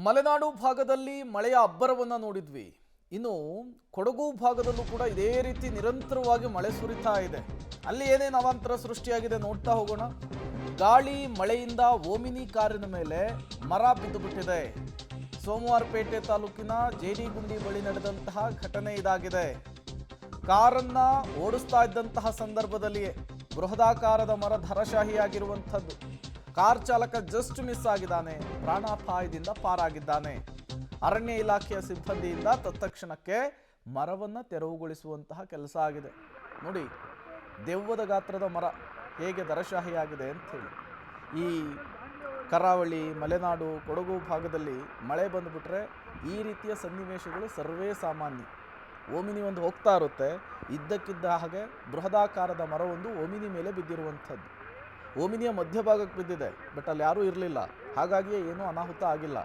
ಮಲೆನಾಡು ಭಾಗದಲ್ಲಿ ಮಳೆಯ ಅಬ್ಬರವನ್ನು ನೋಡಿದ್ವಿ. ಇನ್ನು ಕೊಡಗು ಭಾಗದಲ್ಲೂ ಕೂಡ ಇದೇ ರೀತಿ ನಿರಂತರವಾಗಿ ಮಳೆ ಸುರಿತಾ ಇದೆ. ಅಲ್ಲಿ ಏನೇನು ಅವಾಂತರ ಸೃಷ್ಟಿಯಾಗಿದೆ ನೋಡ್ತಾ ಹೋಗೋಣ. ಗಾಳಿ ಮಳೆಯಿಂದ ಓಮಿನಿ ಕಾರಿನ ಮೇಲೆ ಮರ ಬಿದ್ದು ಬಿಟ್ಟಿದೆ. ಸೋಮವಾರಪೇಟೆ ತಾಲೂಕಿನ ಜೇಡಿಗುಂಡಿ ಬಳಿ ನಡೆದಂತಹ ಘಟನೆ ಇದಾಗಿದೆ. ಕಾರನ್ನ ಓಡಿಸ್ತಾ ಇದ್ದಂತಹ ಸಂದರ್ಭದಲ್ಲಿಯೇ ಬೃಹದಾಕಾರದ ಮರ ಧರಶಾಹಿಯಾಗಿರುವಂಥದ್ದು. ಕಾರ್ ಚಾಲಕ ಜಸ್ಟ್ ಮಿಸ್ ಆಗಿದ್ದಾನೆ, ಪ್ರಾಣಾಪಾಯದಿಂದ ಪಾರಾಗಿದ್ದಾನೆ. ಅರಣ್ಯ ಇಲಾಖೆಯ ಸಿಬ್ಬಂದಿಯಿಂದ ತತ್ಕ್ಷಣಕ್ಕೆ ಮರವನ್ನ ತೆರವುಗೊಳಿಸುವಂತಹ ಕೆಲಸ ಆಗಿದೆ. ನೋಡಿ, ದೆವ್ವದ ಗಾತ್ರದ ಮರ ಹೇಗೆ ಧರಶಾಹಿಯಾಗಿದೆ ಅಂತ ಹೇಳಿ. ಈ ಕರಾವಳಿ, ಮಲೆನಾಡು, ಕೊಡಗು ಭಾಗದಲ್ಲಿ ಮಳೆ ಬಂದುಬಿಟ್ರೆ ಈ ರೀತಿಯ ಸನ್ನಿವೇಶಗಳು ಸರ್ವೇ ಸಾಮಾನ್ಯ. ಓಮಿನಿ ಒಂದು ಹೋಗ್ತಾ ಇರುತ್ತೆ, ಇದ್ದಕ್ಕಿದ್ದ ಹಾಗೆ ಬೃಹದಾಕಾರದ ಮರವೊಂದು ಓಮಿನಿ ಮೇಲೆ ಬಿದ್ದಿರುವಂಥದ್ದು. ಓಮಿನಿಯ ಮಧ್ಯಭಾಗಕ್ಕೆ ಬಿದ್ದಿದೆ, ಬಟ್ ಅಲ್ಲಿ ಯಾರೂ ಇರಲಿಲ್ಲ, ಹಾಗಾಗಿಯೇ ಏನೂ ಅನಾಹುತ ಆಗಿಲ್ಲ.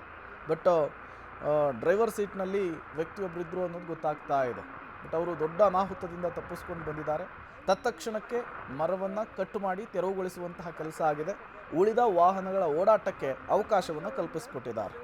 ಬಟ್ ಡ್ರೈವರ್ ಸೀಟ್ನಲ್ಲಿ ವ್ಯಕ್ತಿಯೊಬ್ಬರಿದ್ದರು ಅನ್ನೋದು ಗೊತ್ತಾಗ್ತಾ ಇದೆ. ಬಟ್ ಅವರು ದೊಡ್ಡ ಅನಾಹುತದಿಂದ ತಪ್ಪಿಸ್ಕೊಂಡು ಬಂದಿದ್ದಾರೆ. ತತ್ಕ್ಷಣಕ್ಕೆ ಮರವನ್ನು ಕಟ್ಟು ಮಾಡಿ ತೆರವುಗೊಳಿಸುವಂತಹ ಕೆಲಸ ಆಗಿದೆ. ಉಳಿದ ವಾಹನಗಳ ಓಡಾಟಕ್ಕೆ ಅವಕಾಶವನ್ನು ಕಲ್ಪಿಸಿಕೊಟ್ಟಿದ್ದಾರೆ.